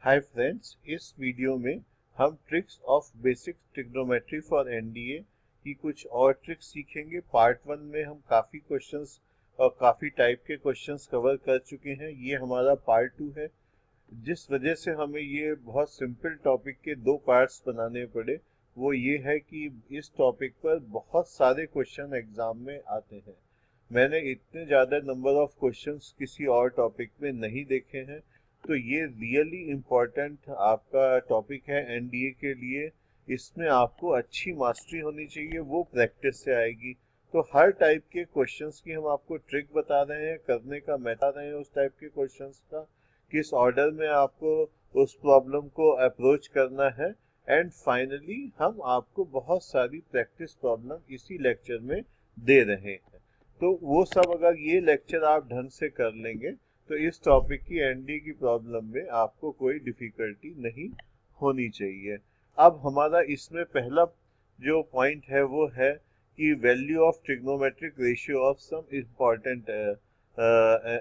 Hi friends, इस video में हम tricks of basic trigonometry for NDA की कुछ और ट्रिक्स सीखेंगे। पार्ट 1 में हम काफ़ी क्वेश्चंस और काफ़ी टाइप के क्वेश्चंस कवर कर चुके हैं। ये हमारा पार्ट 2 है, जिस वजह से हमें ये बहुत सिंपल टॉपिक के दो पार्ट्स बनाने पड़े। वो ये है कि इस टॉपिक पर बहुत सारे क्वेश्चन एग्जाम में आते हैं। मैंने इतने ज़्यादा नंबर ऑफ क्वेश्चंस किसी और टॉपिक में नहीं देखे हैं, तो ये रियली इम्पोर्टेंट आपका टॉपिक है एनडीए के लिए। इसमें आपको अच्छी मास्टरी होनी चाहिए, वो प्रैक्टिस से आएगी। तो हर टाइप के क्वेश्चंस की हम आपको ट्रिक बता रहे हैं, करने का बता रहे हैं उस टाइप के क्वेश्चंस का, किस ऑर्डर में आपको उस प्रॉब्लम को अप्रोच करना है। एंड फाइनली हम आपको बहुत सारी प्रैक्टिस प्रॉब्लम इसी लेक्चर में दे रहे हैं। तो वो सब अगर ये लेक्चर आप ढंग से कर लेंगे तो इस टॉपिक की एनडी की प्रॉब्लम में आपको कोई डिफिकल्टी नहीं होनी चाहिए। अब हमारा इसमें पहला जो पॉइंट है वो है कि value of trigonometric ratio of some important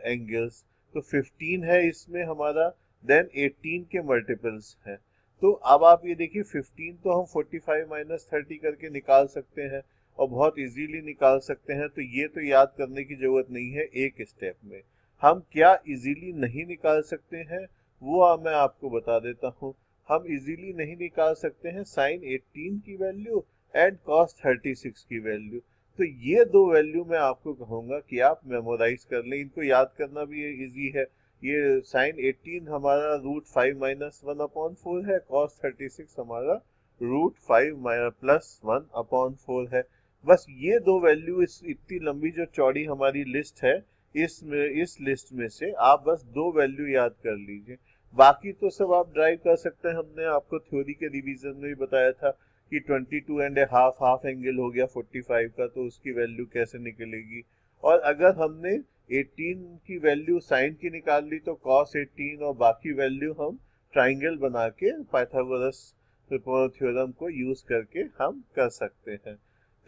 angles. तो 15 है इसमें हमारा, देन 18 के मल्टीपल्स हैं। तो अब आप ये देखिए 15 तो हम 45 माइनस 30 करके निकाल सकते हैं और बहुत इजीली निकाल सकते हैं। तो ये तो याद करने की जरूरत नहीं है एक स्टेप में। हम क्या इजीली नहीं निकाल सकते हैं वो मैं आपको बता देता हूँ। हम इजीली नहीं निकाल सकते हैं साइन 18 की वैल्यू एंड कॉस 36 की वैल्यू। तो ये दो वैल्यू मैं आपको कहूंगा कि आप मेमोराइज कर लें, इनको याद करना भी इजी है। ये साइन 18 हमारा रूट 5 माइनस 1/4 है, कॉस 36 हमारा रूट 5 प्लस 1/4 है। बस ये दो वैल्यू, इस इतनी लंबी जो चौड़ी हमारी लिस्ट है, इस लिस्ट में से आप बस दो वैल्यू याद कर लीजिए। बाकी तो सब आप ड्राइव कर सकते हैं। हमने आपको थ्योरी के रिवीजन में भी बताया था कि 22.5 हाफ एंगल हो गया 45 का, तो उसकी वैल्यू कैसे निकलेगी। और अगर हमने 18 की वैल्यू साइन की निकाल ली तो cos 18, और बाकी वैल्यू हम ट्राइंगल बना के पाइथागोरस थ्योरम को यूज करके हम कर सकते हैं।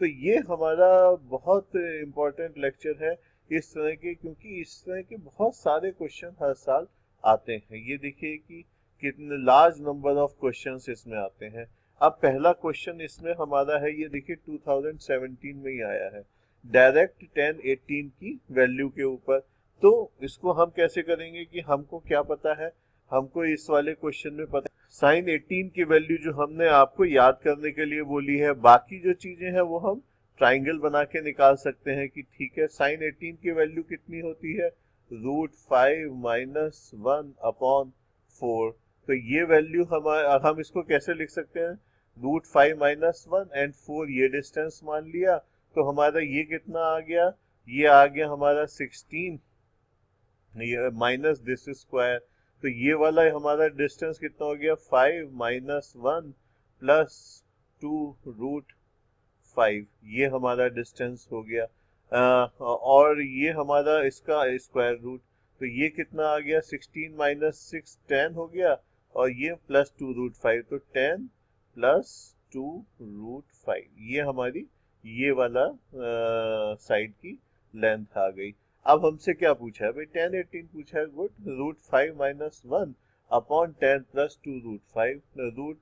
तो ये हमारा बहुत इम्पोर्टेंट लेक्चर है इस तरह के, क्योंकि इस तरह के बहुत सारे क्वेश्चन हर साल आते हैं। ये देखिए कि कितने लार्ज नंबर ऑफ क्वेश्चंस इसमें आते हैं। अब पहला क्वेश्चन इसमें हमारा है, ये देखिए 2017 में ही आया है, डायरेक्ट 10 18 की वैल्यू के ऊपर। तो इसको हम कैसे करेंगे कि हमको क्या पता है, हमको इस वाले क्वेश्चन में पता साइन 18 की वैल्यू जो हमने आपको याद करने के लिए बोली है, बाकी जो चीजें हैं वो हम ट्राइंगल बना के निकाल सकते हैं कि ठीक है साइन 18 की वैल्यू कितनी होती है, रूट 5 माइनस 1/4। तो ये वैल्यू हम इसको कैसे लिख सकते हैं, रूट 5 माइनस 1 एंड 4 ये डिस्टेंस मान लिया। तो हमारा ये कितना आ गया, ये आ गया हमारा 16 माइनस दिस स्क्वायर। तो ये वाला हमारा डिस्टेंस कितना हो गया, 5 माइनस 1 प्लस 2 रूट 5। ये हमारा डिस्टेंस हो गया। और ये हमारा इसका स्क्वायर रूट, तो ये कितना आ गया, 16 माइनस 6 10 हो गया, और ये प्लस 2 रूट 5, तो 10 प्लस 2 रूट 5। ये हमारी ये वाला साइड की लेंथ आ गई। अब हमसे क्या पूछा है भाई, 10 18 पूछा है, good. Root 5 minus 1 upon 10 plus 2 root 5, root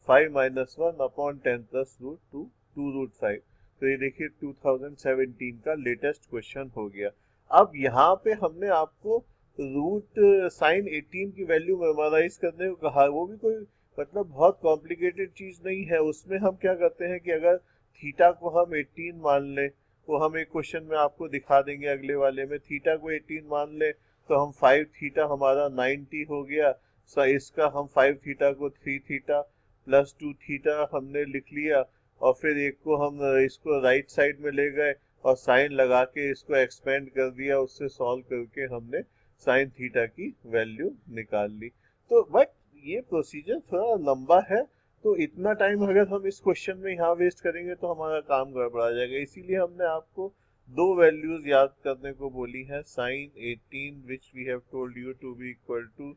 5 minus 1 upon 10 plus root 2 root 5। तो ये देखिए 2017 का लेटेस्ट क्वेश्चन हो गया। अब यहाँ पे हमने आपको रूट साइन 18 की वैल्यू मेमोराइज करने को कहा, वो भी कोई मतलब बहुत कॉम्प्लिकेटेड चीज नहीं है। उसमें हम क्या करते हैं कि अगर थीटा को हम 18 मान लें, तो हम एक क्वेश्चन में आपको दिखा देंगे अगले वाले में, थीटा को 18 मान ले तो हम 5 थीटा हमारा 90 हो गया। सो इसका हम 5 थीटा को 3 थीटा प्लस 2 थीटा हमने लिख लिया, और फिर एक को हम इसको राइट साइड में ले गए और साइन लगा के इसको एक्सपेंड कर दिया, उससे सॉल्व करके हमने साइन थीटा की वैल्यू निकाल ली। तो बट ये प्रोसीजर थोड़ा लंबा है, तो इतना टाइम अगर हम इस क्वेश्चन में यहाँ वेस्ट करेंगे तो हमारा काम गड़बड़ा जाएगा। इसीलिए हमने आपको दो वैल्यूज याद करने को बोली है, sine 18 which we have told you to be equal to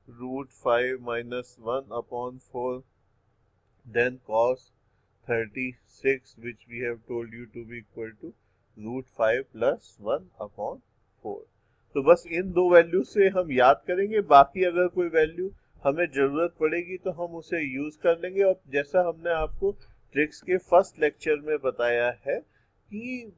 root 5 minus 1/4, then cos 36 which we have told you to be equal to root 5 plus 1/4। तो बस इन दो वैल्यू से हम याद करेंगे, बाकी अगर कोई वैल्यू हमें ज़रूरत पड़ेगी तो हम उसे यूज़ कर लेंगे। और जैसा हमने आपको ट्रिक्स के फर्स्ट लेक्चर में बताया है कि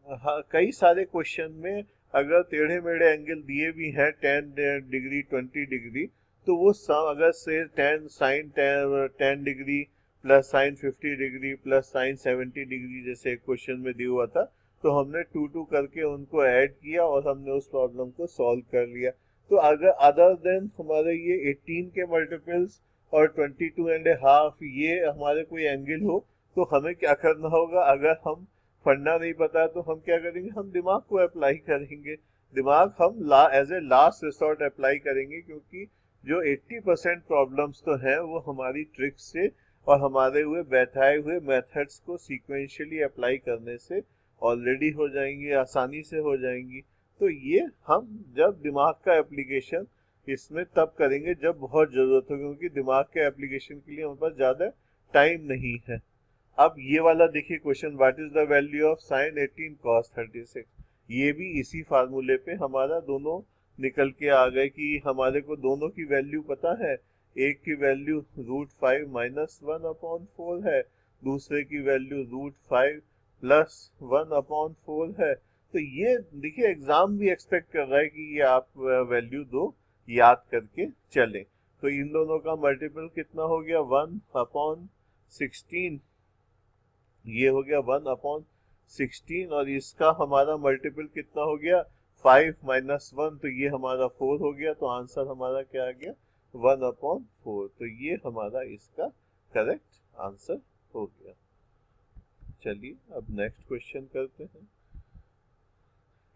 कई सारे क्वेश्चन में अगर टेढ़े मेढ़े एंगल दिए भी हैं 10 डिग्री 20 डिग्री, तो वो अगर से 10 sine 10 degree plus sine 50 degree plus sine 70 degree जैसे एक क्वेश्चन में दिया हुआ था, तो हमने 2 करके उनको ऐड किया और हमने उस प्रॉब्लम को सॉल्व कर लिया। तो अगर अदर देन हमारे ये 18 के मल्टीपल्स और 22.5 ये हमारे कोई एंगल हो, तो हमें क्या करना होगा? अगर हम फंडा नहीं पता तो हम क्या करेंगे? हम दिमाग को अप्लाई करेंगे। दिमाग हम as a last resort apply करेंगे, क्योंकि जो 80% प्रॉब्लम्स तो हैं वो हमारी ट्रिक्स से और हमारे हुए बैठाए हुए मेथड्स को सीक्वेंशियली अप्लाई करने से ऑलरेडी हो जाएंगी, आसानी से हो जाएंगी। तो ये हम जब दिमाग का एप्लीकेशन इसमें तब करेंगे जब बहुत ज़रूरत हो, क्योंकि दिमाग के एप्लीकेशन के लिए हमारे पास ज़्यादा टाइम नहीं है। अब ये वाला देखिए question, what is the value of sine 18 cos 36। ये भी इसी फार्मूले पे हमारा दोनों निकल के आ गए कि हमारे को दोनों की वैल्यू पता है। एक की वैल्यू √5 माइनस 1/4 है, दूसरे की वैल्यू √5 प्लस 1/4 है। तो ये देखिए एग्जाम भी एक्सपेक्ट कर रहा है कि ये आप वैल्यू दो याद करके चलें। तो इन दोनों का मल्टीपल कितना हो गया? 1/16। ये हो गया 1/16 और इसका हमारा मल्टीपल कितना हो गया? 5 माइनस 1, तो ये हमारा 4 हो गया। तो आंसर हमारा क्या आ गया? 1/4। तो ये हमारा इसका करेक्ट आंसर हो गया। चलिए अब नेक्स्ट क्वेश्चन करते हैं।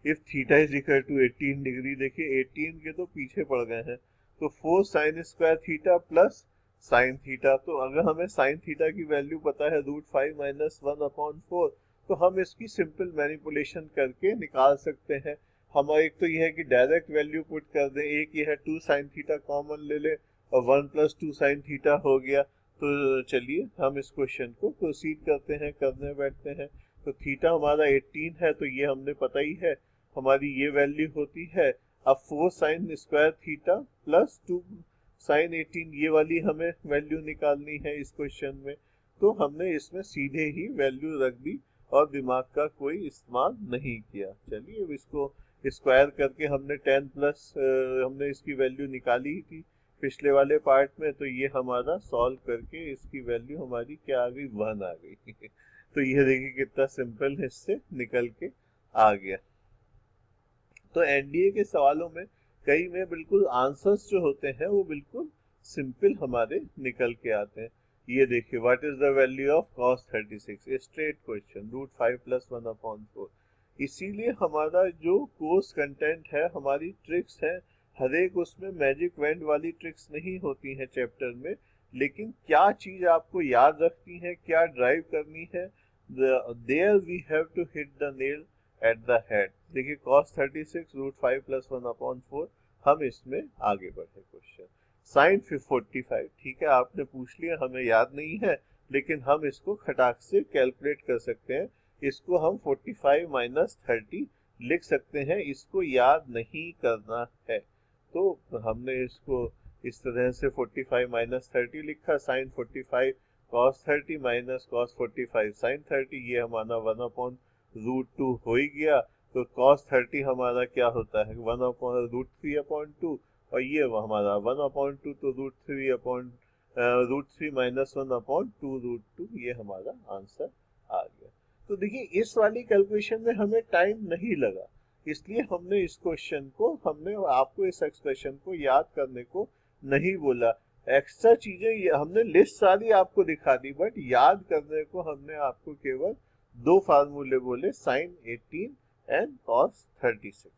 If theta is equal to 18 degree, देखिए 18 के तो पीछे पड़ गए हैं, तो 4 sine square theta plus sine theta. तो अगर हमें साइन थीटा की वैल्यू पता है √5 माइनस 1/4, तो हम इसकी सिंपल मैनिपुलेशन करके निकाल सकते हैं। हम एक तो यह है कि डायरेक्ट वैल्यू पुट कर दें, एक ये है 2 साइन थीटा कॉमन ले ले और 1 प्लस 2 साइन थीटा हो गया। तो चलिए हम इस क्वेश्चन को प्रोसीड करते हैं, करने बैठते हैं। तो थीटा हमारा 18 है, तो ये हमने पता ही है हमारी ये वैल्यू होती है। अब 4 sine square theta plus 2 sine 18, ये वाली हमें वैल्यू निकालनी है इस क्वेश्चन में। तो हमने इसमें सीधे ही वैल्यू रख दी और दिमाग का कोई इस्तेमाल नहीं किया। चलिए अब इसको स्क्वायर करके हमने 10 प्लस हमने इसकी वैल्यू निकाली ही थी पिछले वाले पार्ट में। तो ये हमारा सॉल्व करके इसकी वैल्यू हमारी क्या आ गई? 1 आ गई। तो ये देखिए कितना सिंपल इससे निकल के आ गया। तो एनडीए के सवालों में कई में बिल्कुल आंसर्स जो होते हैं वो बिल्कुल सिंपल हमारे निकल के आते हैं। ये देखिए, what is the value of cos 36, straight question, √5 plus 1/4। इसीलिए हमारा जो कोर्स कंटेंट है, हमारी ट्रिक्स है, हर एक उसमें मैजिक वेंड वाली ट्रिक्स नहीं होती हैं चैप्टर में, लेकिन क्या चीज आपको याद रखनी है, क्या ड्राइव करनी है, there we have to hit the nail at the head. देखिए cos 36 √5 प्लस 1/4, हम इसमें आगे बढ़े। क्वेश्चन साइन 45, ठीक है आपने पूछ लिया, हमें याद नहीं है, लेकिन हम इसको खटाक से कैलकुलेट कर सकते हैं। इसको हम 45 माइनस 30 लिख सकते हैं, इसको याद नहीं करना है। तो हमने इसको इस तरह से 45 माइनस 30 लिखा, sine 45 cos 30 minus cos 45 sine 30, ये हमारा 1/√2 हो ही गया। तो cos 30 हमारा क्या होता है? 1/√3/2, और ये हमारा 1/2, तो √3 माइनस 1/2√2, ये हमारा आंसर आ गया। तो देखिए इस वाली कैलकुलेशन में हमें टाइम नहीं लगा, इसलिए हमने इस क्वेश्चन को, हमने आपको इस एक्सप्रेशन को याद करने को नहीं बोला। एक्स्ट्रा चीजें हमने लिस्ट सारी आपको दिखा दी, बट याद करने को हमने आपको केवल 2 फार्मूले बोले, साइन 18 एंड cos 36।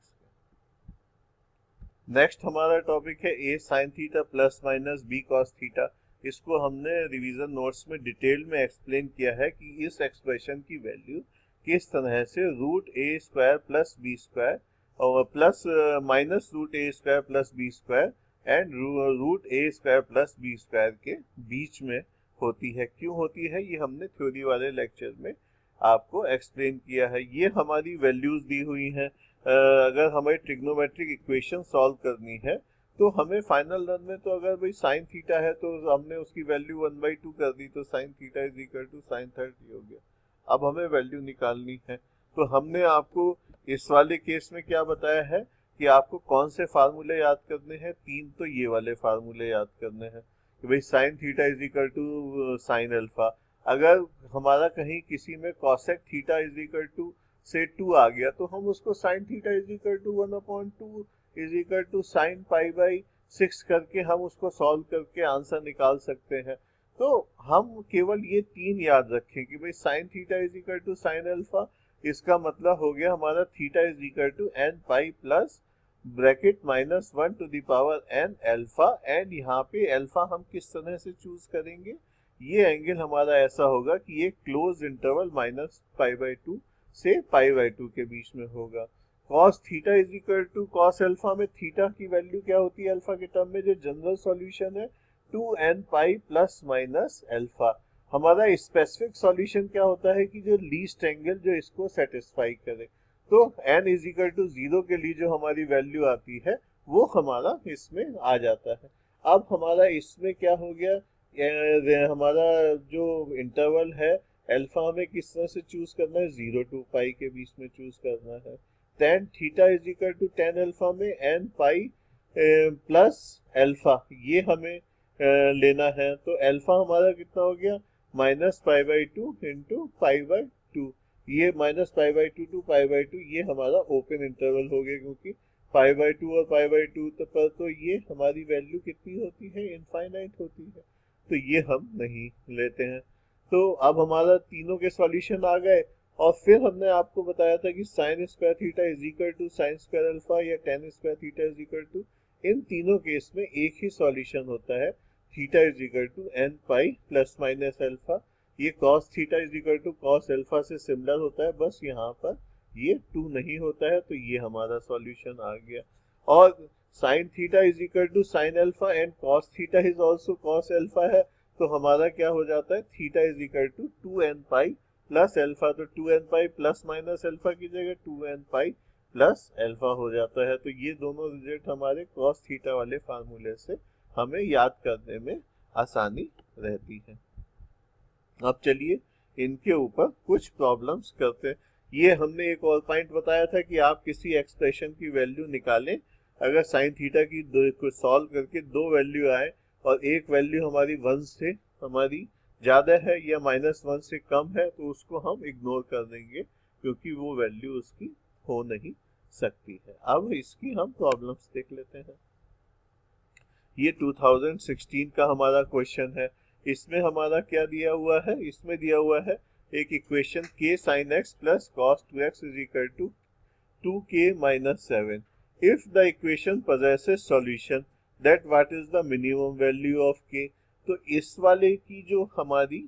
नेक्स्ट हमारा टॉपिक है a sin theta plus minus b cos theta. इसको हमने रिवीजन नोट्स में डिटेल में एक्सप्लेन किया है कि इस एक्सप्रेशन की वैल्यू किस तरह से √a² प्लस b² और plus minus √a² plus b² and √a² plus b² के बीच में होती है। क्यों होती है ये हमने थ्योरी वाले लेक्चर में आपको एक्सप्लेन किया है। ये हमारी वैल्यूज दी हुई हैं। अगर हमें ट्रिग्नोमेट्रिक इक्वेशन सॉल्व करनी है तो हमें फाइनल रन में तो अगर भाई साइन थीटा है तो हमने उसकी वैल्यू 1/2 कर दी, तो sine theta is equal to sine 30 हो गया। अब हमें वैल्यू निकालनी है, तो हमने आपको इस वाले केस में क्या बताया है कि आपको कौन से फार्मूले याद करने हैं, तीन तो ये वाले फार्मूले याद करने हैं कि भाई sine theta is equal to sine alpha. अगर हमारा कहीं किसी में cosec theta is equal to से 2 आ गया तो हम उसको sine theta is equal to 1/2 is equal to sine पाई/6 करके हम उसको सॉल्व करके आंसर निकाल सकते हैं। तो हम केवल ये तीन याद रखें कि भाई sine theta is equal to sine alpha, इसका मतलब हो गया हमारा theta is equal to n pi plus bracket -1 to the power n alpha. And यहाँ पे अल्फा हम किस तरह से चूज करेंगे, ये एंगल हमारा ऐसा होगा कि ये क्लोज इंटरवल -π/2 से π/2 के बीच में होगा। cos theta is equal to cos alpha में थीटा की वैल्यू क्या होती है अल्फा के टर्म में, जो जनरल सॉल्यूशन है 2n pi plus minus alpha. हमारा स्पेसिफिक सॉल्यूशन क्या होता है कि जो लीस्ट एंगल जो इसको सेटिस्फाई करे, तो n इज इक्वल टू 0 के लिए जो हमारी वैल्यू आती है वो हमारा इसमें आ जाता है। अब हमारा इसमें क्या हो गया, हमारा जो इंटरवल है अल्फा हमें किस तरह से चूज करना है, 0 to पाई के बीच में चूज करना है। tan theta is equal to tan alpha में n पाई प्लस अल्फा, ये हमें लेना है। तो अल्फा हमारा कितना हो गया, -π/2 इंटू π/2। ये -π/2 टू π/2 ये हमारा ओपन इंटरवल हो गया, क्योंकि π/2 और π/2 पर तो ये हमारी वैल्यू कितनी होती है, इनफाइनाइट होती है, तो ये हम नहीं लेते हैं। तो अब हमारा तीनों के सॉल्यूशन आ गए, और फिर हमने आपको बताया था कि sine square theta is equal to sine square alpha या tan square theta is equal to, इन तीनों केस में एक ही सॉल्यूशन होता है, theta is equal to n pi plus minus alpha. ये cos theta is equal to cos alpha से सिमिलर होता है, बस यहाँ पर ये 2 नहीं होता है, तो ये हमारा सॉल्यूशन आ गया। और sine theta is equal to sine alpha and cos theta is also cos alpha है, तो हमारा क्या हो जाता है, theta is equal to 2n pi plus alpha. तो 2n pi plus minus alpha की जगह 2n पाई प्लस अल्फा हो जाता है। तो ये दोनों रिजल्ट हमारे cos थीटा वाले फार्मूले से हमें याद करने में आसानी रहती है। अब चलिए इनके ऊपर कुछ प्रॉब्लम्स करते हैं। ये हमने एक और पॉइंट बताया था कि आप किसी एक्सप्रेशन की वैल्यू निकालें, अगर साइन थीटा की को सॉल्व करके दो वैल्यू आए और एक वैल्यू हमारी 1 से हमारी ज़्यादा है या -1 से कम है, तो उसको हम इग्नोर कर देंगे, क्योंकि वो वैल्यू उसकी हो नहीं सकती है। अब इसकी हम प्रॉब्लम्स देख लेते हैं। ये 2016 का हमारा क्वेश्चन है। इसमें हमारा क्या दिया हुआ है, इसमें दिया हुआ है एक equation k sin x plus cos 2x is equal to 2k minus 7। If the equation possesses solution that what is the minimum value of k, तो इस वाले की जो हमारी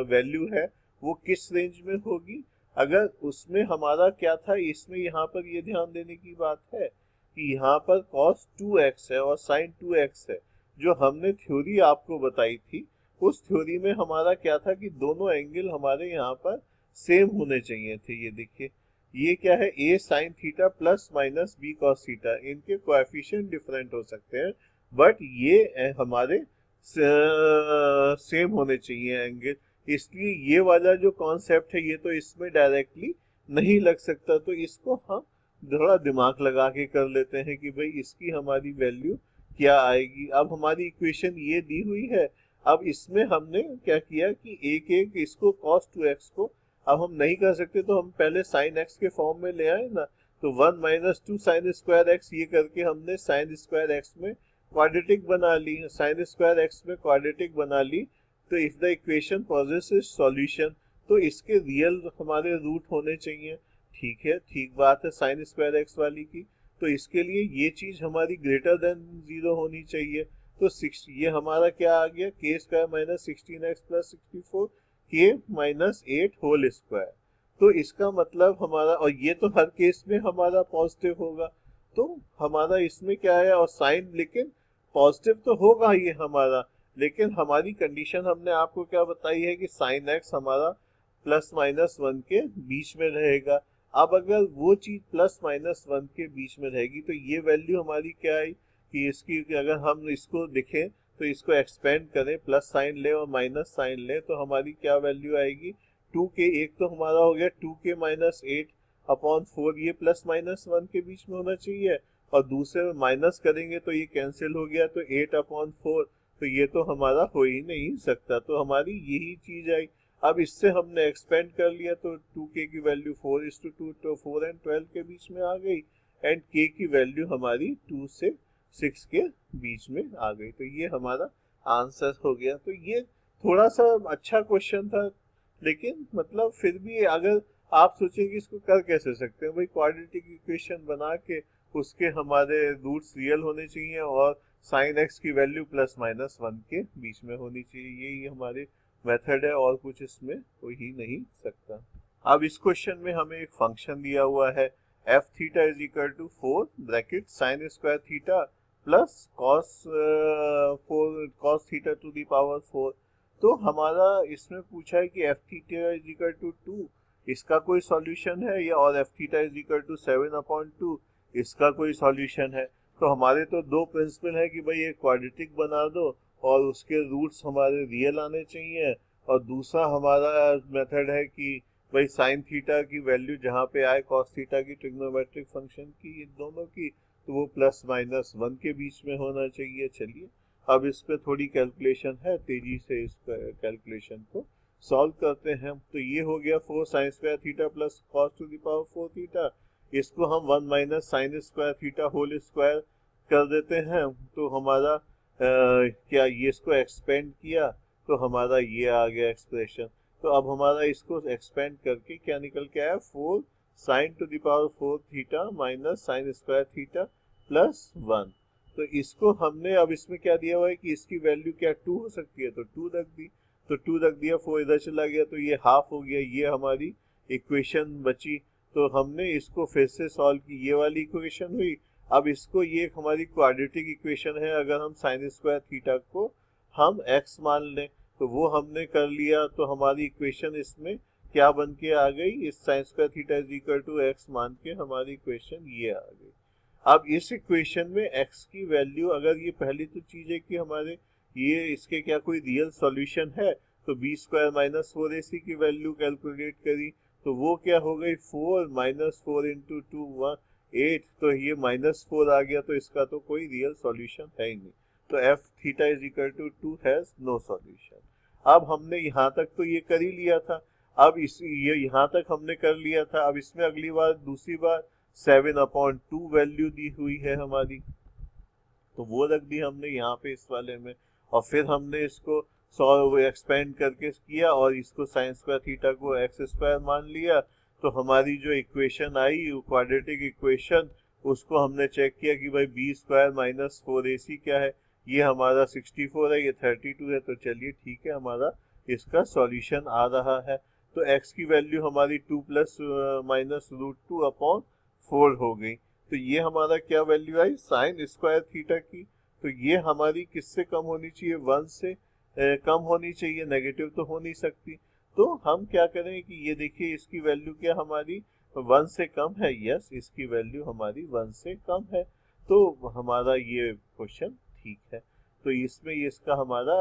वैल्यू है वो किस रेंज में होगी। अगर उसमें हमारा क्या था, इसमें यहाँ पर ये ध्यान देने की बात है कि यहाँ पर cos 2x है और sin 2x है। जो हमने थ्योरी आपको बताई थी, उस थ्योरी में हमारा क्या था कि दोनों एंगल हमारे यहाँ पर सेम होने चाहिए थे। ये देखिए, ये क्या है, a sin theta plus minus b cos theta, इनके कोएफिशिएंट डिफरेंट हो सकते हैं, बट ये हमारे सेम होने चाहिए एंगल। इसलिए ये वाला जो कॉन्सेप्ट है ये तो इसमें डायरेक्टली नहीं लग सकता, तो इसको हम थोड़ा दिमाग लगा के कर लेते हैं कि भाई इसकी हमारी वैल्यू क्या आएगी। अब हमारी इक्वेशन ये दी हुई है, अब इसमें हमने क्या किया कि एक एक इसको cos 2x को अब हम नहीं कर सकते, तो हम पहले sin x के फॉर्म में ले आए ना, तो 1 माइनस 2 साइन स्क्वायर एक्स, ये करके हमने साइन स्क्वायर एक्स में क्वाड्रेटिक बना ली, साइन स्क्वायर एक्स में क्वाड्रेटिक बना ली। तो if the equation possesses solution, तो इसके रियल हमारे रूट होने चाहिए। ठीक है, ठीक बात है साइन स्क्वायर एक्स वाली की, तो इसके लिए ये चीज हमारी ग्रेटर देन 0 होनी चाहिए। तो ये हमारा क्या आ गया, k square minus 16x plus 64 k minus 8 whole square. तो इसका मतलब हमारा, और ये तो हर केस में हमारा पॉजिटिव होगा, तो हमारा इसमें क्या है, और साइन लेकिन पॉजिटिव तो होगा ये हमारा, लेकिन हमारी कंडीशन हमने आपको क्या बताई है कि साइन x हमारा प्लस माइनस 1 के बीच में रहेगा। अब अगर वो चीज प्लस माइनस 1 के बीच में रहेगी तो ये वैल्यू हमारी क्या आई कि इसकी अगर हम इसको देखें तो इसको एक्सपेंड करें, प्लस साइन ले और माइनस साइन ले, तो हमारी क्या वैल्यू आएगी, 2k, एक तो हमारा हो गया 2k माइनस 8/4, ये प्लस माइनस 1 के बीच में होना चाहिए, और दूसरे में माइनस करेंगे तो ये कैंसिल हो गया, तो 8/4, तो ये तो हमारा हो ही नहीं सकता, तो हमारी यही चीज आई। अब इससे हमने एक्सपेंड कर लिया तो 2k की वैल्यू 4:2, तो 4 और 12 के बीच में आ गई, एंड k की वैल्यू हमारी 2 से 6 के बीच में आ गई, तो ये हमारा आंसर हो गया। तो ये थोड़ा सा अच्छा क्वेश्चन था, लेकिन मतलब फिर भी अगर आप सोचें कि इसको कर कैसे सकते हैं, भाई क्वाड्रेटिक इक्वेशन बना के उसके हमारे रूट्स रियल होने चाहिए और साइन एक्स की वैल्यू प्लस माइनस 1 के बीच में होनी चाहिए, यही हमारे मेथड है, और कुछ इसमें हो ही नहीं सकता। अब इस क्वेश्चन में हमें एक फंक्शन दिया हुआ है F theta is equal to 4 bracket sine square theta plus cos theta to the power 4। तो हमारा इसमें पूछा है कि F theta is equal to 2, इसका कोई सॉल्यूशन है, या और F theta is equal to 7/2, इसका कोई सॉल्यूशन है। तो हमारे तो दो प्रिंसिपल है कि भाई एक क्वाड्रेटिक बना दो और उसके रूट्स हमारे रियल आने चाहिए, और दूसरा हमारा मेथड है कि भाई साइन थीटा की वैल्यू जहाँ पे आए कॉस थीटा की ट्रिग्नोमेट्रिक फंक्शन की, इन दोनों की, तो वो प्लस माइनस 1 के बीच में होना चाहिए। चलिए अब इस पे थोड़ी कैलकुलेशन है, तेजी से इस कैलकुलेशन को सॉल्व करते हैं। तो ये हो गया 4 sine square theta plus cos to the power 4 theta, इसको हम 1 minus sine square theta whole square कर देते हैं, तो हमारा क्या ये इसको एक्सपेंड किया तो हमारा ये आ गया एक्सप्रेशन। तो अब हमारा इसको एक्सपेंड करके क्या निकल के आया, 4 sign to the power 4 theta minus sine square theta plus 1। तो इसको हमने अब इसमें क्या दिया हुआ है कि इसकी वैल्यू क्या 2 हो सकती है, तो 2 रख दी, तो 2 रख दिया, 4 इधर चला गया, तो ये हाफ हो गया, ये हमारी इक्वेशन बची। तो हमने इसको फिर से सॉल्व की, ये वाली इक्वेशन हुई। अब इसको, ये हमारी क्वाड्रेटिक इक्वेशन है, अगर हम साइन स्क्वायर थीटा को हम x मान लें तो वो हमने कर लिया, तो हमारी इक्वेशन इसमें क्या बन के आ गई, इस sine square theta is equal to x मान के हमारी इक्वेशन ये आ गई। अब इस इक्वेशन में x की वैल्यू, अगर ये पहली तो चीज है कि हमारे ये इसके क्या कोई रियल सॉल्यूशन है, तो बी स्क्वायर माइनस 4ac की वैल्यू कैलकुलेट करी, तो वो क्या हो गई, 4 माइनस 4 इंटू 2 8, तो ये -4 आ गया, तो इसका तो कोई रियल सॉल्यूशन है ही नहीं, तो F theta is equal to 2 has no solution. अब हमने यहाँ तक तो ये कर ही लिया था, अब इस ये यहाँ तक हमने कर लिया था, अब इसमें अगली बार दूसरी बार 7/2 वैल्यू दी हुई है हमारी, तो वो रख दी हमने यहाँ पे इस वाले में, और फिर हमने इसको सॉल्व एक्सपेंड करके किया और इसको साइन स्क्वायर थीटा को एक्स स्क्वायर मान लिया, तो हमारी जो इक्वेशन आई क्वाड्रेटिक इक्वेशन, उसको हमने चेक किया कि भाई बी स्क्वायर माइनस 4ac क्या है, ये हमारा 64 है, ये 32 है, तो चलिए ठीक है, हमारा इसका सॉल्यूशन आ रहा है। तो x की वैल्यू हमारी 2 प्लस माइनस √2/4 हो गई, तो ये हमारा क्या वैल्यू आई, साइन स्क्वायर थीटा की, तो ये हमारी किससे कम होनी चाहिए, 1 से कम होनी चाहिए, नेगेटिव तो हो नहीं सकती। तो हम क्या करें कि ये देखिए इसकी वैल्यू क्या हमारी 1 से कम है, यस इसकी वैल्यू हमारी 1 से कम है, तो हमारा ये क्वेश्चन ठीक है। तो इसमें इसका हमारा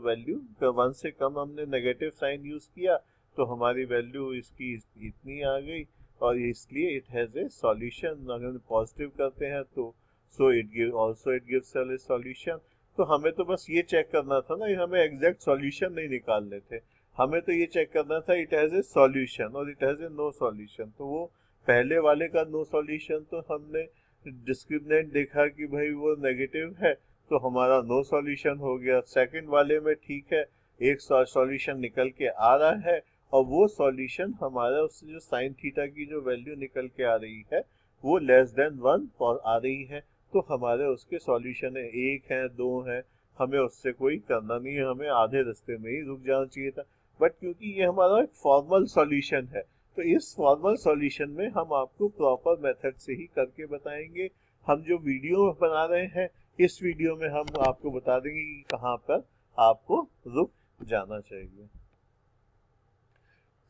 वैल्यू 1 से कम, हमने नेगेटिव साइन यूज किया तो हमारी वैल्यू इसकी इतनी आ गई, और इसलिए इट हैज ए सॉल्यूशन। अगर पॉजिटिव करते हैं तो so it give also it gives A solution. तो हमें तो बस ये चेक करना था ना, हमें एग्जैक्ट सॉल्यूशन नहीं निकालने थे, हमें तो ये चेक करना था इट हैज ए सॉल्यूशन और it has a no solution. तो वो पहले वाले का नो सॉल्यूशन तो हमने डिस्क्रिमिनेंट देखा कि भाई वो नेगेटिव है, तो हमारा नो सॉल्यूशन हो गया। सेकंड वाले में ठीक है, एक सॉल्यूशन निकल के आ रहा है, और वो सॉल्यूशन हमारा उससे जो साइन थीटा की जो वैल्यू निकल के आ रही है वो लेस देन 1 आ रही है, तो हमारे उसके सॉल्यूशन है 1 है 2 है, हमें उससे कोई करना नहीं है, हमें आधे रास्ते में ही रुक जाना चाहिए था। बट क्योंकि ये हमारा एक फॉर्मल सॉल्यूशन है, तो इस फॉर्मल सॉल्यूशन में हम आपको प्रॉपर मेथड से ही करके बताएंगे। हम जो वीडियो बना रहे हैं, इस वीडियो में हम आपको बता देंगे कि कहाँ पर आपको रुक जाना चाहिए।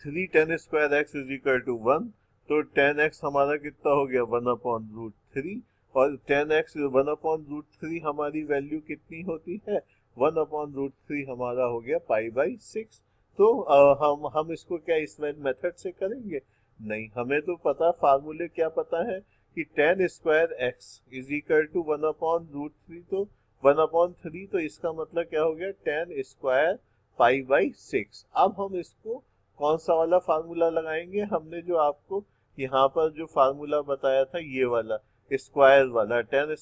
3 tan square x is equal to 1, तो tan x हमारा कितना हो गया 1/√3, और 10x 1/√3 हमारी वैल्यू कितनी होती है, 1/√3 हमारा हो गया π/6। तो हम इसको क्या इस मेथड से करेंगे, नहीं, हमें तो पता फार्मूले क्या पता है कि tan² x is equal to 1/√3, तो 1/3, तो इसका मतलब क्या हो गया tan² π/6। अब हम इसको कौन सा वाला फार्मूला लगाएंगे, हमने जो आपको यहाँ पर जो फार्मूला बताया था ये वाला स्क्वायर वाला, tan²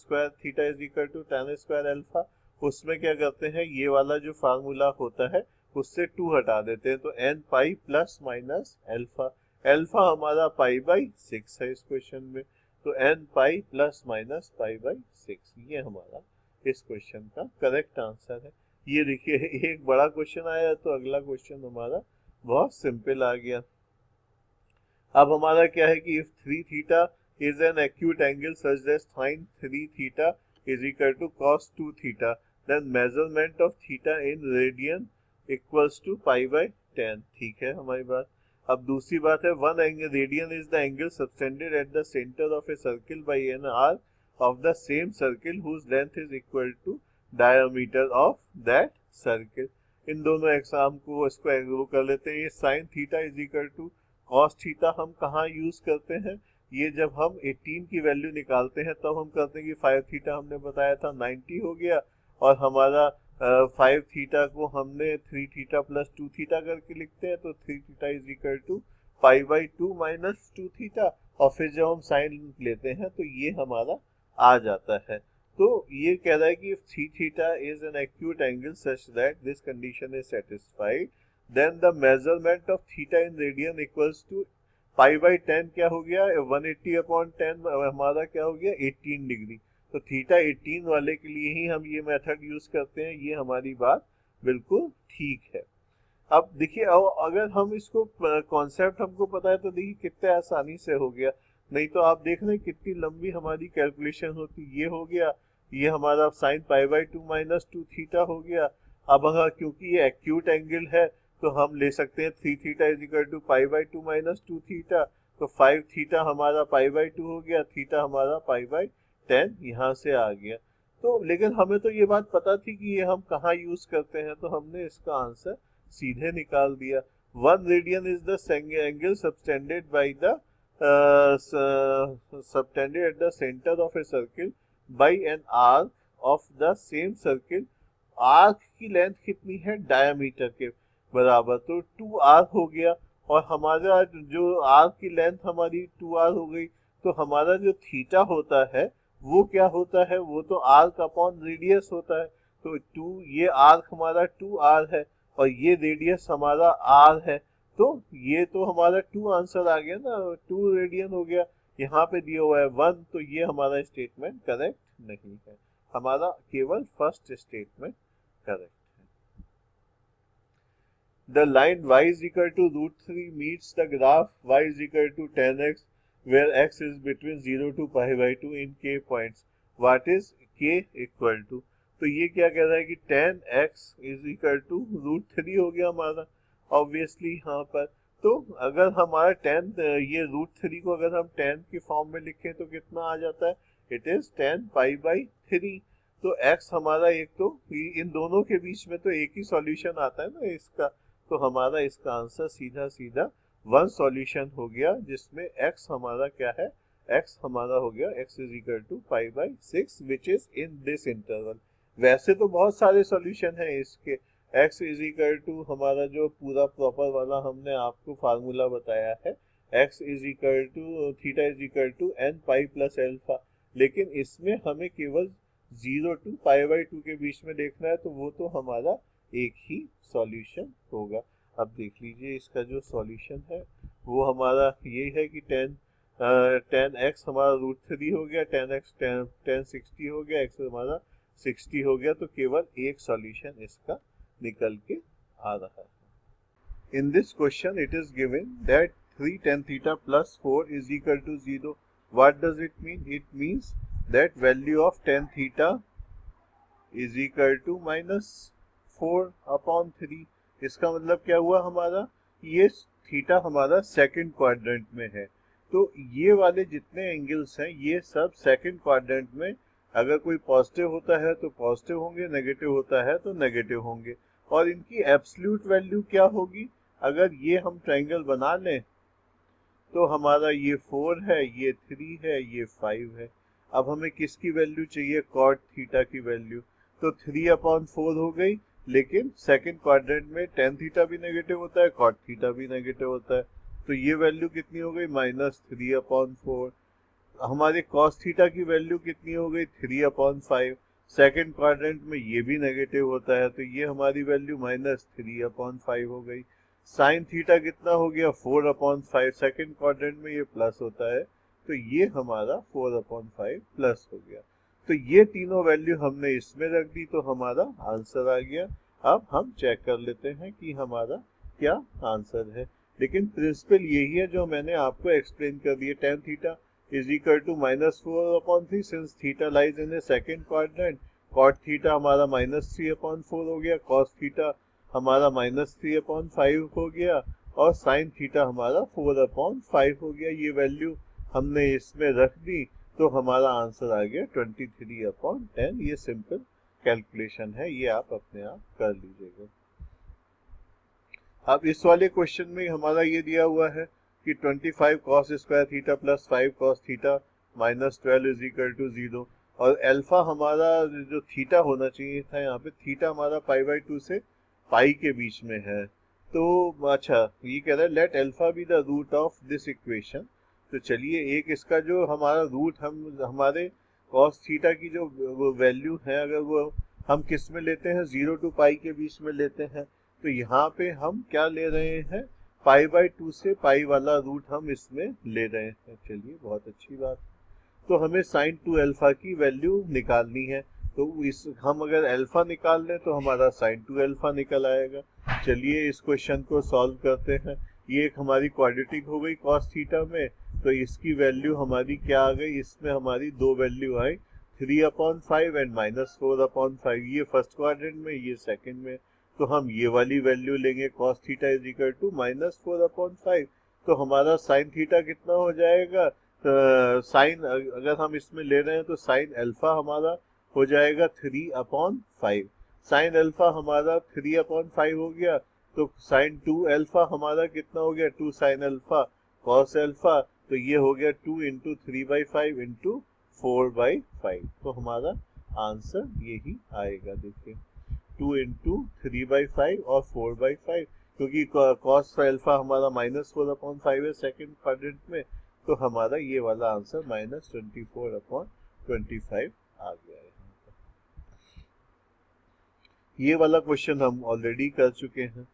θ is equal to tan² alpha, उसमें क्या करते हैं ये वाला जो फार्मूला होता है उससे 2 हटा देते हैं, तो n pi plus minus alpha, alpha हमारा π/6 है इस क्वेश्चन में, तो n पाई प्लस माइनस π/6 ये हमारा इस क्वेश्चन का करेक्ट आंसर है। ये देखिए एक बड़ा क्वेश्चन आया तो अगला क्वेश्चन हमारा बहुत सिंपल आ गया। अब हमारा क्या है कि if 3θ is an acute angle such that sin 3θ is equal to cos 2θ, then measurement of θ in radian equals to π/10। ठीक है हमारी बात। अब दूसरी बात है, one angle radian is the angle subtended at the centre of a circle by an arc of the same circle whose length is equal to diameter of that circle. इन दोनों एग्जाम को इसको एग्रो कर लेते हैं। ये sine theta is equal to cos theta हम कहाँ यूज करते हैं, ये जब हम 18 की वैल्यू निकालते हैं तब हम करते हैं कि 5θ हमने बताया था 90 हो गया, और हमारा 5θ को हमने 3θ प्लस 2θ करके लिखते हैं, तो 3θ इज इक्वल टू π/2 माइनस 2θ, और फिर जब हम साइन लेते हैं तो ये हमारा आ जाता है। तो ये कह रहा है कि if 3θ is an acute angle such that this condition is satisfied, then the measurement of θ in radian equals to π/10 क्या हो गया 180/10 हमारा क्या हो गया 18 डिग्री। तो थीटा 18 वाले के लिए ही हम ये मेथड यूज करते हैं, ये हमारी बात बिल्कुल ठीक है। अब देखिए अगर हम इसको कॉन्सेप्ट हमको पता है तो देखिए कितने आसानी से हो गया, नहीं तो आप देख रहे हैं कितनी लंबी हमारी कैलकुलेशन होती। ये हो गया, ये हमारा साइन π/2 माइनस 2θ हो गया। अब अगर क्योंकि ये एक्यूट एंगल है तो हम ले सकते हैं 3θ इज इक्वल टू π/2 माइनस 2θ, तो 5θ हमारा π/2 हो गया, थीटा हमारा π/10 यहाँ से आ गया। तो लेकिन हमें तो ये बात पता थी कि ये हम कहाँ यूज करते हैं, तो हमने इसका आंसर सीधे निकाल दिया। 1 radian is the angle subtended by the subtended at the center of a circle by an arc of the same circle। Arc की लेंथ कितनी है डायमीटर के बराबर, तो 2r हो गया, और हमारा जो आर्क की लेंथ हमारी 2r हो गई, तो हमारा जो थीटा होता है वो क्या होता है, वो तो आर्क अपॉन रेडियस होता है। तो 2 ये आर्क हमारा 2r है और ये रेडियस हमारा r है, तो ये तो हमारा 2 आंसर आ गया ना, 2 रेडियन हो गया। यहाँ पे दिया हुआ है 1, तो ये हमारा स्टेटमेंट करेक्ट नहीं है, हमारा केवल फर्स्ट स्टेटमेंट करेक्ट है। The line y is equal to √3 meets the graph y is equal to 10x where x is between 0 to π/2 in k points, what is k equal to। तो ये क्या कह रहा है कि 10x is equal to √3 हो गया हमारा ऑब्वियसली यहाँ पर। तो अगर हमारा 10 ये √3 को अगर हम 10 की फॉर्म में लिखें तो कितना आ जाता है, इट इज 10 π/3। तो x हमारा एक तो इन दोनों के बीच में तो एक ही सॉल्यूशन आता है ना इसका, तो हमारा इसका आंसर सीधा सीधा 1 सॉल्यूशन हो गया, जिसमें x हमारा क्या है, x हमारा हो गया x is equal to π/6 which is in this interval. वैसे तो बहुत सारे सॉल्यूशन हैं इसके, x इज इक्वल टू हमारा जो पूरा प्रॉपर वाला हमने आपको फार्मूला बताया है, x is equal to theta is equal to n pi plus alpha, लेकिन इसमें हमें केवल 0 टू π/2 के बीच में देखना है, तो वो तो हमारा एक ही सॉल्यूशन होगा। अब देख लीजिए इसका जो सॉल्यूशन है वो हमारा ये है कि 10x हमारा √3 हो गया, 10x 10 60 हो गया, x हमारा 60 हो गया, तो केवल एक सॉल्यूशन इसका निकल के आ रहा है। In this question it is given that 3 tan theta plus 4 is equal to 0। What does it mean? It means that value of tan theta is equal to minus 4/3। इसका मतलब क्या हुआ हमारा, ये थीटा हमारा सेकंड क्वाड्रेंट में है, तो ये वाले जितने एंगल्स हैं ये सब सेकंड क्वाड्रेंट में अगर कोई पॉजिटिव होता है तो पॉजिटिव होंगे, नेगेटिव होता है तो नेगेटिव होंगे। और इनकी एब्सोल्यूट वैल्यू क्या होगी? अगर ये हम ट्रायंगल बना लें तो हमारा ये 4 है, ये 3 है, ये 5 है। अब हमें किसकी वैल्यू चाहिए? कॉट थीटा की वैल्यू। तो 3/4 हो गई, लेकिन सेकंड क्वाड्रेंट में टेन थीटा भी नेगेटिव होता है, कॉट थीटा भी नेगेटिव होता है। तो ये वैल्यू कितनी हो गई? -3/4। हमारे कॉस थीटा की वैल्यू कितनी हो गई? 3/5। सेकंड क्वाड्रेंट में ये भी नेगेटिव होता है, तो ये हमारी वैल्यू -3/5 हो गई। साइन थीटा कितना हो गया? 4/5। सेकंड क्वाड्रेंट में ये प्लस होता है, तो ये हमारा 4/5 प्लस हो गया। तो ये तीनों वैल्यू हमने इसमें रख दी, तो हमारा आंसर आ गया। अब हम चेक कर लेते हैं कि हमारा क्या आंसर है। लेकिन प्रिंसिपल यही है जो मैंने आपको एक्सप्लेन कर दिया। tan theta is equal to -4/3 since theta lies in a second quadrant। cot theta हमारा -3/4 हो गया, cos थीटा हमारा -3/5 हो गया, और sin थीटा हमारा 4/5 हो गया। ये वैल्यू हमने इसमें रख दी, तो हमारा आंसर आ गया 23/10। ये सिंपल कैलकुलेशन है, ये आप अपने आप कर लीजिएगा। अब इस वाले क्वेश्चन में हमारा ये दिया हुआ है कि 25 cos square theta plus 5 cos theta -12 is equal to 0। और अल्फा हमारा जो थीटा होना चाहिए था, यहाँ पे थीटा हमारा π/2 से पाई के बीच में है। तो अच्छा, ये कह रहा है let alpha be the root of this equation. तो चलिए एक इसका जो हमारा रूट हम हमारे cos थीटा की जो वैल्यू है, अगर वो हम किस में लेते हैं? 0 to पाई के बीच में लेते हैं। तो यहाँ पे हम क्या ले रहे हैं? π/2 से पाई वाला रूट हम इसमें ले रहे हैं। चलिए बहुत अच्छी बात। तो हमें sin 2 अल्फा की वैल्यू निकालनी है। तो इस हम अगर अल्फा निकाल लें तो हमारा sin 2 अल्फा निकल आएगा। चलिए इस क्वेश्चन को सॉल्व करते हैं। ये एक हमारी क्वाड्रेटिक हो गई cos थीटा में, तो इसकी वैल्यू हमारी क्या आ गई? इसमें हमारी दो वैल्यू आई, 3/5 एंड -4/5। ये फर्स्ट क्वाड्रेंट में, ये सेकंड में। तो हम ये वाली वैल्यू लेंगे, cos theta is equal to -4/5। तो हमारा sin थीटा कितना हो जाएगा? साइन अगर हम इसमें ले रहे हैं तो साइन अल्फा हमारा हो जाएगा 3/5। साइन अल्फा हमारा 3/5 हो गया, तो साइन 2 अल्फा हमारा कितना हो गया? 2 साइन अल्फा cos अल्फा। तो ये हो गया 2 × 3/5 × 4/5। तो हमारा आंसर यही आएगा। देखिए 2 × 3/5 और 4/5, क्योंकि cos अल्फा हमारा -4/5 है सेकंड क्वाड्रेंट में, तो हमारा ये वाला आंसर -24/25 आ गया है। ये वाला क्वेश्चन हम ऑलरेडी कर चुके हैं।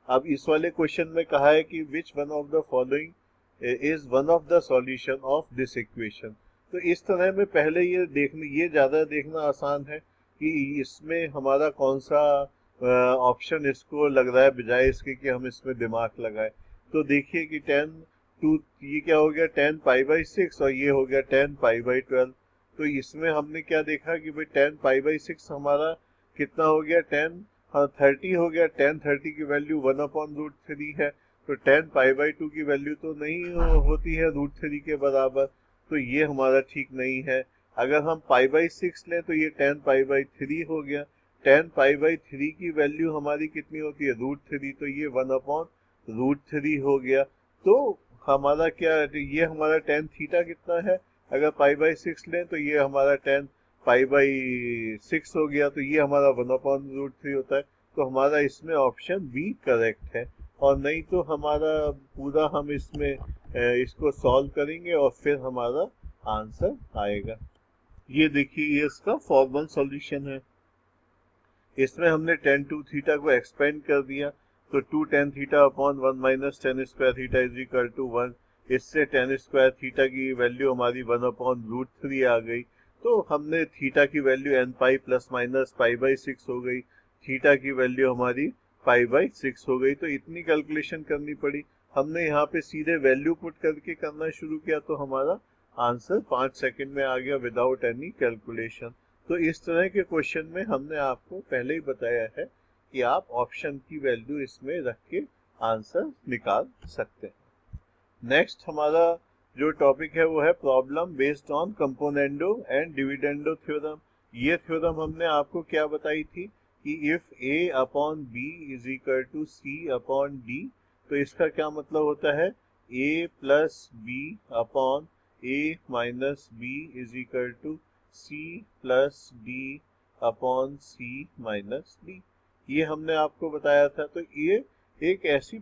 अब इस वाले क्वेश्चन में कहा है कि which one of the following is one of the solution of this equation. तो इस तरह में पहले ये ज्यादा देखना आसान है कि इसमें हमारा कौन सा ऑप्शन इसको लग रहा है, बजाय इसके कि हम इसमें दिमाग लगाए। तो देखिए कि 10 ये क्या हो गया? 10 π/6 और ये हो गया 10 π/12। तो इसमें हमने क्या देखा कि भाई 10 π/6 हमारा कितना हो गया? 30 हो गया। 10/30 की वैल्यू 1/√3 है, तो 10 π/2 की वैल्यू तो नहीं होती है √3 के बराबर, तो ये हमारा ठीक नहीं है। अगर हम π/6 लें तो ये 10 π/3 हो गया। 10 π/3 की वैल्यू हमारी कितनी होती है? √3, तो ये 1/√3 हो गया। तो हमारा क्या, ये हमारा tan थीटा कितना है? अगर π/6 लें तो ये हमारा 10 π/6 हो गया, तो ये हमारा 1/√3 होता है। तो हमारा इसमें ऑप्शन बी करेक्ट है। और नहीं तो हमारा पूरा हम इसमें इसको सॉल्व करेंगे और फिर हमारा आंसर आएगा। ये देखिए ये इसका फॉर्मल सॉल्यूशन है। इसमें हमने tan 2 थीटा को एक्सपेंड कर दिया, तो 2 tan theta upon 1 - tan square theta is equal to 1। इससे tan स्क्वायर थीटा की वैल्यू हमारी 1/√3 आ गई। तो हमने थीटा की वैल्यू n π ± π/6 हो गई, थीटा की वैल्यू हमारी π/6 हो गई। तो इतनी कैलकुलेशन करनी पड़ी। हमने यहाँ पे सीधे वैल्यू पुट करके करना शुरू किया, तो हमारा आंसर 5 सेकंड में आ गया विदाउट एनी कैलकुलेशन। तो इस तरह के क्वेश्चन में हमने आपको पहले ही बताया है कि आप ऑप्शन की वैल्यू इसमें रख के आंसर निकाल सकते हैं। नेक्स्ट हमारा जो टॉपिक है वो है problem based on componendo and dividendo theorem. ये थ्योरम हमने आपको क्या बताई थी कि if a upon B is equal to C upon D, तो इसका क्या मतलब होता है a plus B upon a minus B is equal to C plus D upon C minus D. ये हमने आपको बताया था। तो ये एक ऐसी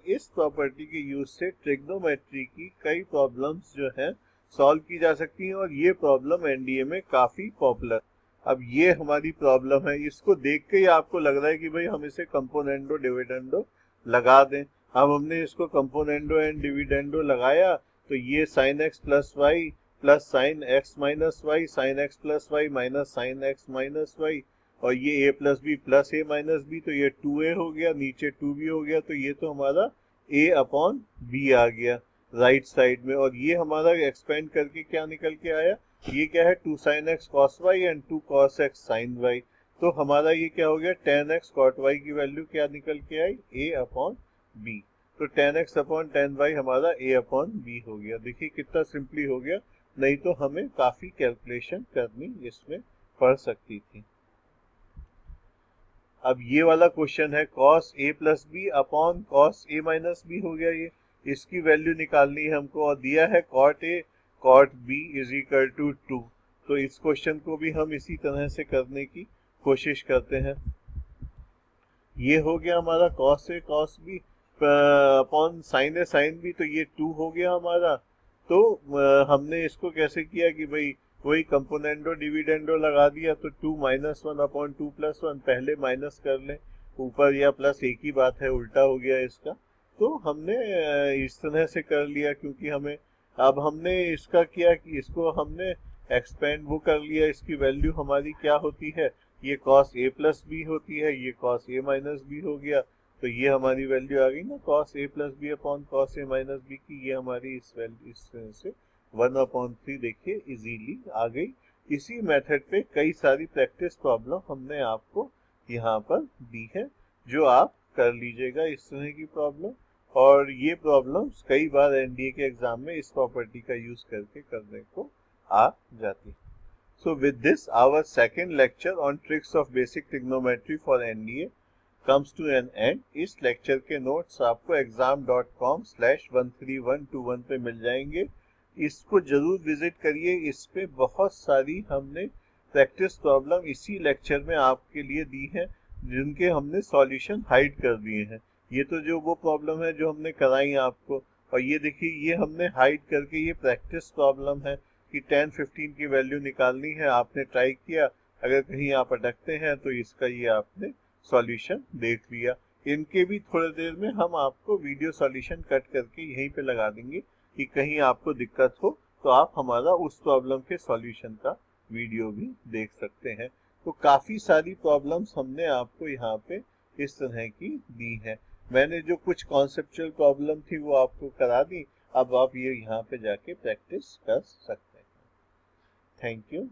इस प्रॉपर्टी के यूज से ट्रिग्नोमेट्री की कई प्रॉब्लम्स जो है सॉल्व की जा सकती हैं, और ये प्रॉब्लम एनडीए में काफी पॉपुलर। अब ये हमारी प्रॉब्लम है, इसको देख के ही आपको लग रहा है कि भाई हम इसे कंपोनेंडो डिविडेंडो लगा दें। अब हमने इसको कंपोनेंडो एंड डिविडेंडो लगाया तो ये sine x plus y plus sine x minus y, sine x plus y minus sine x minus y, और ये a plus B plus A minus B, तो ये 2a हो गया, नीचे 2b हो गया, तो ये तो हमारा a अपॉन बी आ गया राइट साइड में। और ये हमारा एक्सपेंड करके क्या निकल के आया, ये क्या है 2 sin x cos y and 2 cos x sin y। तो हमारा ये क्या हो गया tan x cot y की वैल्यू क्या निकल के आई a अपॉन b। तो tan x upon tan y हमारा a अपॉन b हो गया। देखिए कितना सिंपली हो गया, नहीं तो हमें काफी कैलकुलेशन करनी इसमें पड़ सकती थी। अब ये वाला क्वेश्चन है cos a plus B upon cos a minus B हो गया, ये इसकी वैल्यू निकालनी है हमको, और दिया है cot a cot b is equal to 2। तो इस क्वेश्चन को भी हम इसी तरह से करने की कोशिश करते हैं। ये हो गया हमारा cos a cos b upon sin a sin b, तो ये 2 हो गया हमारा। तो हमने इसको कैसे किया कि भाई वही कंपोनेंडो डिविडेंडो लगा दिया, तो 2 माइनस 1 अपॉन 2 प्लस 1, पहले माइनस कर लें, ऊपर या प्लस एक ही बात है, उल्टा हो गया इसका। तो हमने इस तरह से कर लिया, क्योंकि हमें अब हमने इसका किया कि इसको हमने एक्सपेंड वो कर लिया, इसकी वैल्यू हमारी क्या होती है, ये cos a प्लस बी होती है, ये cos a माइनस बी हो गया, तो ये हमारी वैल्यू आ गई ना cos a plus B upon cos a minus B की, ये हमारी इस वैल्यू इस तरह से 1/3 देखिए इजीली आ गई। इसी मेथड पे कई सारी प्रैक्टिस प्रॉब्लम हमने आपको यहाँ पर दी है, जो आप कर लीजिएगा इस तरह की प्रॉब्लम। और ये प्रॉब्लम्स कई बार एनडीए के एग्जाम में इस प्रॉपर्टी का यूज करके करने को आ जाती है। So with this our second lecture on tricks of basic trigonometry for NDA comes to an end। इस लेक्चर के नोट्स आपको exam.com/13121 पे मिल जाएंगे, इसको जरूर विजिट करिए। इस पे बहुत सारी हमने प्रैक्टिस प्रॉब्लम इसी लेक्चर में आपके लिए दी है, जिनके हमने सॉल्यूशन हाइड कर दिए हैं। ये तो जो वो प्रॉब्लम है जो हमने कराई आपको, और ये देखिए ये हमने हाइड करके ये प्रैक्टिस प्रॉब्लम है कि 10-15 की वैल्यू निकालनी है, आपने ट्राई किया, अगर कहीं आप अटकते हैं तो इसका ये आपने सॉल्यूशन देख लिया। इनके भी थोड़ी देर में हम आपको वीडियो सॉल्यूशन कट करके यहीं पे लगा देंगे कि कहीं आपको दिक्कत हो तो आप हमारा उस प्रॉब्लम के सॉल्यूशन का वीडियो भी देख सकते हैं। तो काफी सारी प्रॉब्लम्स हमने आपको यहाँ पे इस तरह की दी है। मैंने जो कुछ कॉन्सेप्चुअल प्रॉब्लम थी वो आपको करा दी, अब आप ये यहाँ पे जाके प्रैक्टिस कर सकते हैं। Thank you.